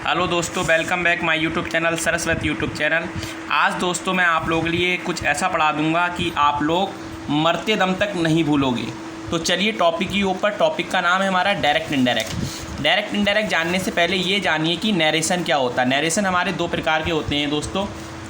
Hello दोस्तों, welcome back my YouTube channel Saraswati YouTube channel. आज दोस्तों मैं आप लोगों के लिए कुछ ऐसा पढ़ा दूंगा कि आप लोग मरते दम तक नहीं भूलोगे। तो चलिए टॉपिक के ऊपर। टॉपिक का नाम है हमारा डायरेक्ट इनडायरेक्ट। डायरेक्ट इनडायरेक्ट जानने से पहले ये जानिए कि नरेशन क्या होता है। नरेशन हमारे दो प्रकार के होते हैं दोस्तों।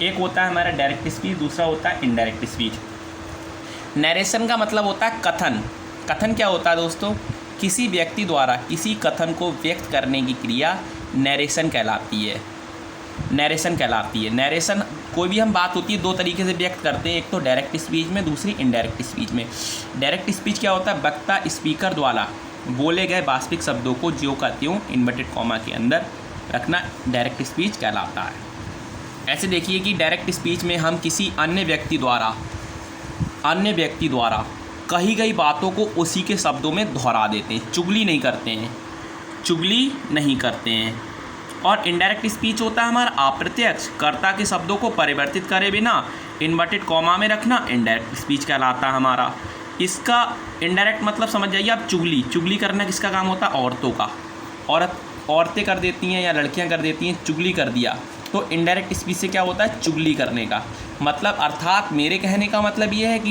एक होता है हमारा डायरेक्ट स्पीच, दूसरा होता है इनडायरेक्ट स्पीच। नरेशन का मतलब होता है कथन। कथन क्या होता है दोस्तों? किसी व्यक्ति द्वारा किसी कथन को व्यक्त करने की क्रिया नरेशन कहलाती है। नरेशन कहलाती है। नरेशन कोई भी हम बात होती है दो तरीके से व्यक्त करते हैं, एक तो डायरेक्ट स्पीच में, दूसरी इनडायरेक्ट स्पीच में। डायरेक्ट स्पीच क्या होता है? वक्ता स्पीकर द्वारा बोले गए वास्तविक शब्दों को ज्यों का त्यों इन्वर्टेड कॉमा के अंदर रखना डायरेक्ट स्पीच कहलाता है। ऐसे देखिए कि डायरेक्ट स्पीच में हम किसी अन्य व्यक्ति द्वारा कही गई बातों को उसी के शब्दों में दोहरा देते हैं, चुगली नहीं करते हैं। और इनडायरेक्ट स्पीच होता है हमारा अप्रत्यक्ष, कर्ता के शब्दों को परिवर्तित करे बिना इन्वर्टेड कॉमा में रखना इनडायरेक्ट स्पीच कहलाता है हमारा। इसका इनडायरेक्ट मतलब समझ जाइए आप, चुगली करना किसका काम होता है? औरतों का। औरतें कर देती हैं या लड़कियां कर देती हैं, चुगली कर दिया, तो इनडायरेक्ट स्पीच से क्या होता है? चुगली करने का मतलब। अर्थात मेरे कहने का मतलब ये है कि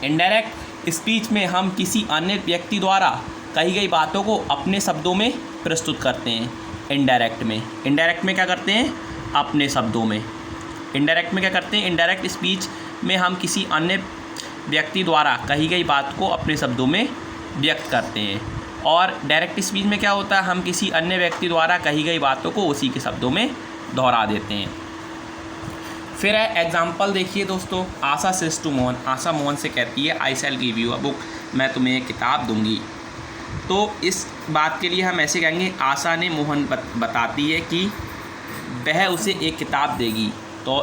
इनडायरेक्ट स्पीच में हम किसी अन्य व्यक्ति द्वारा कही गई बातों को अपने शब्दों में प्रस्तुत करते हैं। इनडायरेक्ट में क्या करते हैं? अपने शब्दों में। इनडायरेक्ट स्पीच में हम किसी अन्य व्यक्ति द्वारा कही गई बात को अपने शब्दों में व्यक्त करते हैं। और डायरेक्ट स्पीच में क्या होता है? हम किसी अन्य व्यक्ति द्वारा कही गई बातों को उसी के शब्दों में दोहरा देते हैं। फिर है एग्जाम्पल देखिए दोस्तों। Asha says to Mohan. आशा मोहन से कहती है I shall give you a book, मैं तुम्हें एक किताब दूंगी। तो इस बात के लिए हम ऐसे कहेंगे, आशा ने मोहन बताती है कि वह उसे एक किताब देगी। तो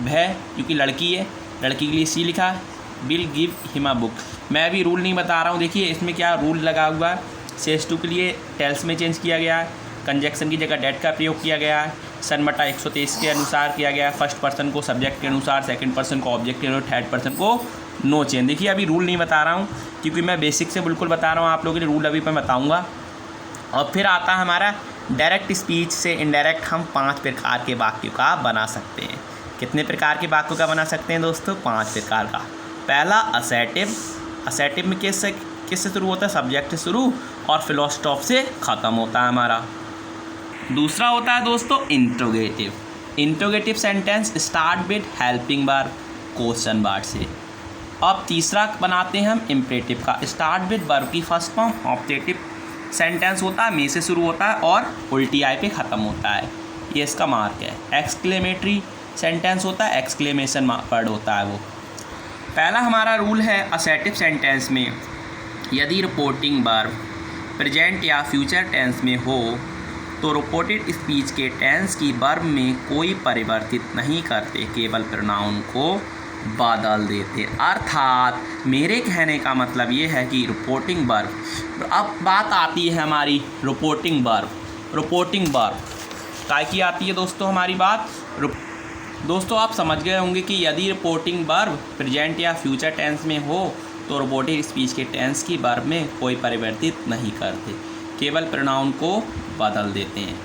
वह, क्योंकि लड़की है, लड़की के लिए सी लिखा, will give him a book. मैं अभी रूल नहीं बता रहा हूँ। देखिए इसमें क्या रूल लगा हुआ है। सेज टू के लिए टेल्स में चेंज किया गया है, कंजक्शन की जगह डेट का प्रयोग किया गया है, सन बटा 123 के अनुसार किया गया है, फर्स्ट पर्सन को सब्जेक्ट के अनुसार, सेकंड पर्सन को ऑब्जेक्ट के अनुसार, थर्ड पर्सन को नो चेंज। देखिए अभी रूल नहीं बता रहा हूँ क्योंकि मैं बेसिक से बिल्कुल बता रहा हूँ आप लोगों के लिए। रूल अभी मैं बताऊँगा। और फिर आता है हमारा डायरेक्ट स्पीच से इनडायरेक्ट हम 5 प्रकार के वाक्यों का बना सकते हैं। कितने प्रकार के वाक्यों का बना सकते हैं दोस्तों? 5 प्रकार का। पहला असर्टिव। असर्टिव में किससे शुरू होता है? सब्जेक्ट से शुरू और फिलोस्टॉप से ख़त्म होता है हमारा। दूसरा होता है दोस्तों interrogative. Interrogative sentence start with helping verb, question word से। अब तीसरा बनाते हैं हम इम्परेटिव का। स्टार्ट विद वर्ब की फर्स्ट फॉर्म। ऑब्जेक्टिव सेंटेंस होता है, में से शुरू होता है और उल्टी आई पे ख़त्म होता है, ये इसका मार्क है। एक्सक्लेमेटरी सेंटेंस होता है, एक्सक्लेमेशन वर्ड होता है वो। पहला हमारा रूल है असर्टिव सेंटेंस में यदि रिपोर्टिंग वर्ब प्रेजेंट या फ्यूचर टेंस में हो तो रिपोर्टेड स्पीच के टेंस की वर्ब में कोई परिवर्तित नहीं करते, केवल प्रोनाउन को बदल देते। अर्थात मेरे कहने का मतलब ये है कि रिपोर्टिंग वर्ब, अब बात आती है हमारी रिपोर्टिंग वर्ब काय की आती है दोस्तों हमारी बात। दोस्तों आप समझ गए होंगे कि यदि रिपोर्टिंग वर्ब प्रेजेंट या फ्यूचर टेंस में हो तो रिपोर्टेड स्पीच के टेंस की वर्ब में कोई परिवर्तित नहीं करते, केवल प्रोनाउन को बदल देते हैं।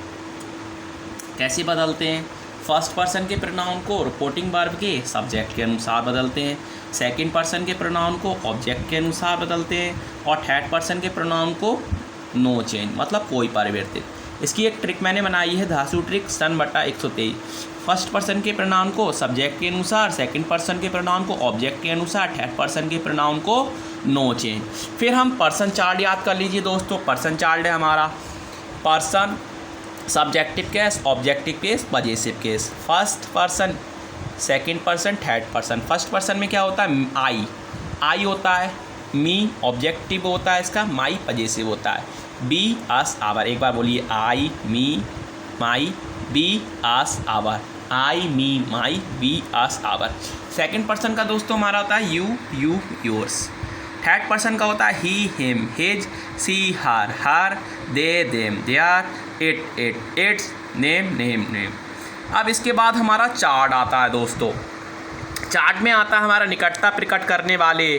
कैसे बदलते हैं? फर्स्ट पर्सन के प्रोनाउन को रिपोर्टिंग वर्ब के सब्जेक्ट के अनुसार बदलते हैं, सेकंड पर्सन के प्रोनाउन को ऑब्जेक्ट के अनुसार बदलते हैं, और थर्ड पर्सन के प्रोनाउन को नो चेंज, मतलब कोई परिवर्तित। इसकी एक ट्रिक मैंने बनाई है, धासु ट्रिक, सन बटा 123। फर्स्ट पर्सन के प्रोनाउन को सब्जेक्ट के अनुसार, सेकंड पर्सन के प्रोनाउन को ऑब्जेक्ट के अनुसार, थर्ड पर्सन के प्रोनाउन को नो चेंज। फिर हम पर्सन चार्ट याद कर लीजिए दोस्तों। पर्सन चार्ट है हमारा person, subjective case, objective case, possessive case, first person, second person, third person. First person में क्या होता है? आई होता है, मी ऑब्जेक्टिव होता है इसका, माई पजेसिव होता है, बी अस आवर। एक बार बोलिए, I me my we us our, I me my we us our. Second person का दोस्तों हमारा होता है यू योर्स। थर्ड पर्सन का होता है he him his she her they them their it its name. अब इसके बाद हमारा चार्ट आता है दोस्तों। चार्ट में आता है हमारा निकटता प्रकट करने वाले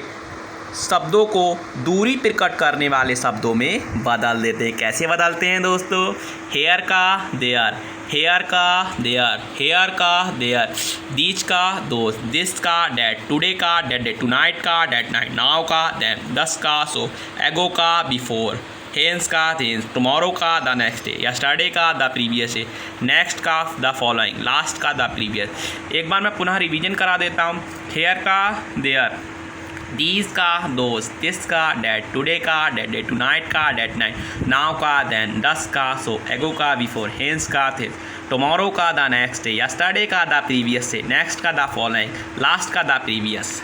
शब्दों को दूरी प्रकट करने वाले शब्दों में बदल देते हैं। कैसे बदलते हैं दोस्तों? हेयर का देयर, हेयर का देयर, हेयर का देयर, दीज का दोस्त, दिस का डैट, टुडे का डैट डे, टुनाइट का डैट नाइट, नाउ का देन, दस का सो, एगो का बिफोर, हेंस का हेंस, टुमारो का द नेक्स्ट डे, यस्टरडे का द प्रीवियस डे, नेक्स्ट का द फॉलोइंग, लास्ट का द प्रीवियस। एक बार मैं पुनः रिवीजन करा देता हूँ। हेयर का देयर, दीज का दोस्त, दिस का डैट, टुडे का डैट डे, टुनाइट का डैट नाइट, नाउ का देन, दस का सो, एगो का बिफोर, हेंस का थिस, टुमारो का द नेक्स्ट डे, यस्टरडे का द प्रीवियस डे, नेक्स्ट का द फॉलोइंग, लास्ट का द प्रीवियस।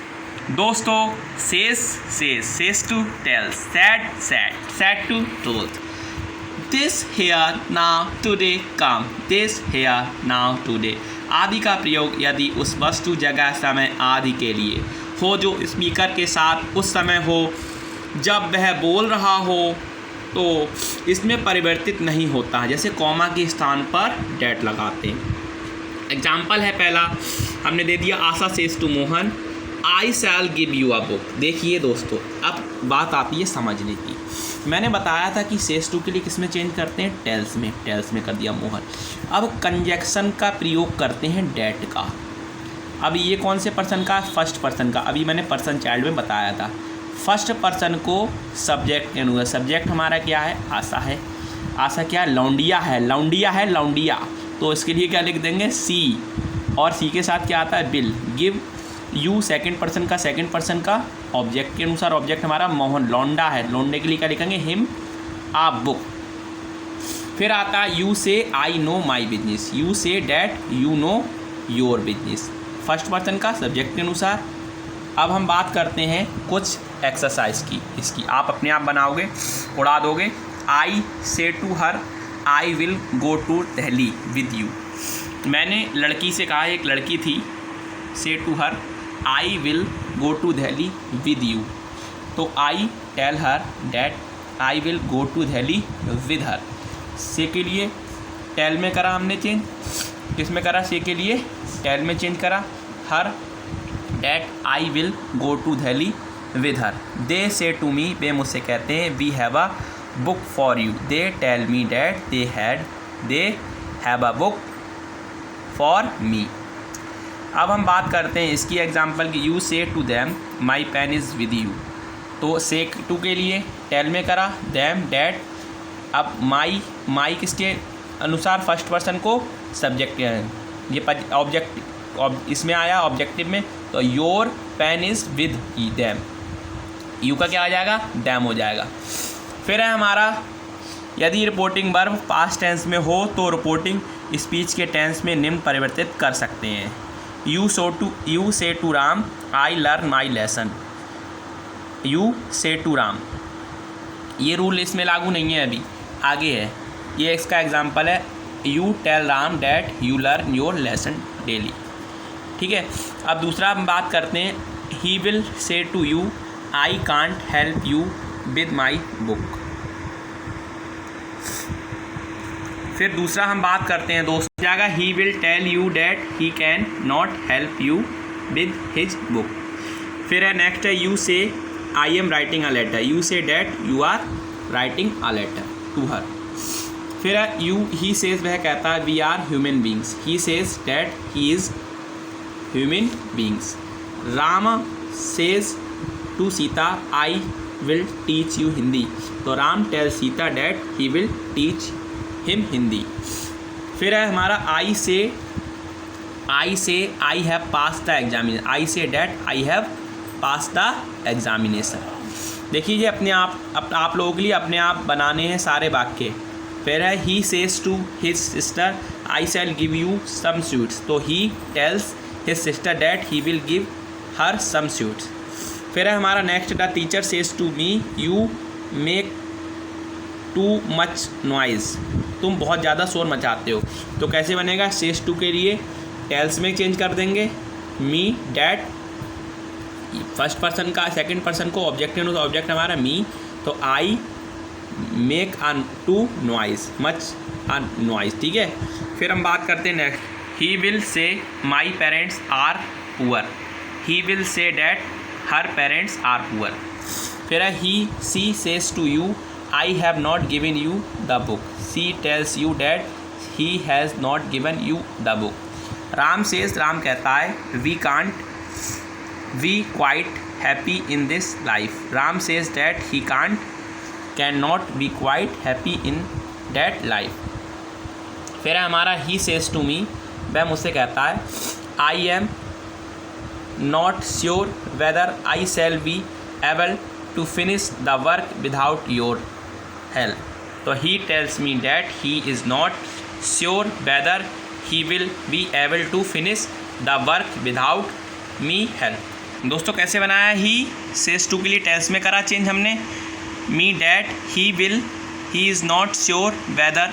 दोस्तों, says to tell, said to told, this here now today come, this here now today आदि का प्रयोग यदि उस वस्तु, जगह, समय आदि के लिए हो जो स्पीकर के साथ उस समय हो जब वह बोल रहा हो तो इसमें परिवर्तित नहीं होता है। जैसे कॉमा के स्थान पर डैट लगाते हैं। एग्जाम्पल है पहला, हमने दे दिया Asha says to Mohan, I shall give you a book. देखिए दोस्तों, अब बात आती है समझने की। मैंने बताया था कि सेज टू के लिए किस में चेंज करते हैं? टेल्स में। टेल्स में कर दिया मोहन। अब कंजक्शन का प्रयोग करते हैं डैट का। अब ये कौन से पर्सन का? फर्स्ट पर्सन का। अभी मैंने पर्सन चाइल्ड में बताया था। फर्स्ट पर्सन को सब्जेक्ट यानी सब्जेक्ट हमारा क्या है? आशा है। आशा क्या? लौंडिया है। लौंडिया है, लौंडिया। तो इसके लिए क्या लिख देंगे? सी। और सी के साथ क्या आता है? Bill. Give you second person का ऑब्जेक्ट के अनुसार ऑब्जेक्ट हमारा मोहन, लौंडा है। लौंडे के लिए क्या लिखेंगे? हिम आ बुक। फिर आता है यू से I know my business. You say that you know your business. First person का सब्जेक्ट के अनुसार। अब हम बात करते हैं कुछ एक्सरसाइज की। इसकी आप अपने आप बनाओगे, उड़ा दोगे। I say to her, I will go to Delhi with you. मैंने लड़की से कहा, एक लड़की थी, say to her I will go to Delhi with you. तो I tell her that I will go to Delhi with her. Say के लिए टेल में करा हमने चेंज, किस में करा? से के लिए टेल में चेंज करा। Her that I will go to Delhi with her. They say to me, वे मुझसे कहते हैं, we have a book for you. They tell me that they have a book for me. अब हम बात करते हैं इसकी एग्जाम्पल की। You say to them my pen is with you. तो से टू के लिए टेल में करा, दैम डैट। अब माई किसके अनुसार? फर्स्ट पर्सन को सब्जेक्ट, ये ऑब्जेक्ट इसमें आया ऑब्जेक्टिव में। तो your pen is with them. You का क्या आ जाएगा? दैम हो जाएगा। फिर है हमारा, यदि रिपोर्टिंग वर्ब पास्ट टेंस में हो तो रिपोर्टिंग स्पीच के टेंस में निम्न परिवर्तित कर सकते हैं। You say to Ram I learn my lesson. You say to Ram, ये रूल इसमें लागू नहीं है, अभी आगे है। ये इसका एग्जाम्पल है। You tell Ram that you learn your lesson daily. ठीक है। अब दूसरा हम बात करते हैं, ही विल से to you I can't help you with my book. फिर दूसरा हम बात करते हैं दोस्त जाएगा, he will tell you that he can not help you with his book. फिर है नेक्स्ट है, यू से I am writing a letter. You say that you are writing a letter to her. फिर है यू, ही सेज, वह कहता है, we are human beings. He says that he is human beings. Ram says to Sita I will teach you Hindi. तो Ram tell Sita that he will teach him Hindi. फिर है हमारा I say I have pass the examination. I say that I have pass the examination. देखिए ये अपने आप लोगों के लिए अपने आप बनाने हैं सारे वाक्य। फिर है he says to his sister I shall give you some sweets. तो he tells his sister that he will give her some sweets. फिर है हमारा next, the teacher says to me you make too much noise. तुम बहुत ज़्यादा शोर मचाते हो। तो कैसे बनेगा? सेज टू के लिए टेल्स में चेंज कर देंगे। मी डैट फर्स्ट पर्सन का सेकंड पर्सन को ऑब्जेक्ट है, तो ऑब्जेक्ट हमारा मी। तो I make a too noise, much a noise. ठीक है। फिर हम बात करते हैं next, he will say my parents are poor. He will say that her parents are poor. फिर है he she says to you I have not given you the book, she tells you that he has not given you the book. Ram says, Ram कहता है we can't we quite happy in this life, Ram says that he can't can not be quite happy in that life. फिर है हमारा ही says to मी, वह मुझसे कहता है I am not sure whether I shall be able to finish the work without your help, तो he tells me that he is not sure whether he will be able to finish the work without me help. दोस्तों कैसे बनाया, ही says to के लिए tales में करा change हमने, मी that he will, he is not sure whether,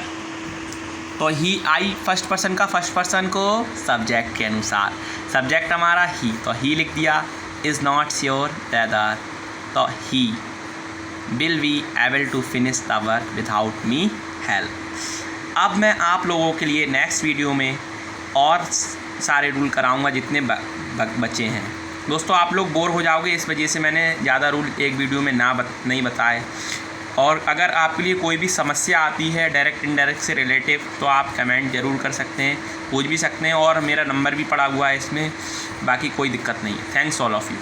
तो ही आई first person का फर्स्ट पर्सन को सब्जेक्ट के अनुसार, सब्जेक्ट हमारा ही, तो ही लिख दिया, इज़ नॉट श्योर वेदर, तो he will be able to finish the work without me help. अब मैं आप लोगों के लिए नेक्स्ट वीडियो में और सारे रूल कराऊंगा जितने बच्चे हैं। दोस्तों आप लोग बोर हो जाओगे, इस वजह से मैंने ज़्यादा रूल एक वीडियो में नहीं बताए। और अगर आपके लिए कोई भी समस्या आती है डायरेक्ट इनडायरेक्ट से रिलेटिव, तो आप कमेंट ज़रूर कर सकते हैं, पूछ भी सकते हैं, और मेरा नंबर भी पड़ा हुआ है इसमें, बाकी कोई दिक्कत नहीं है। Thanks all of you.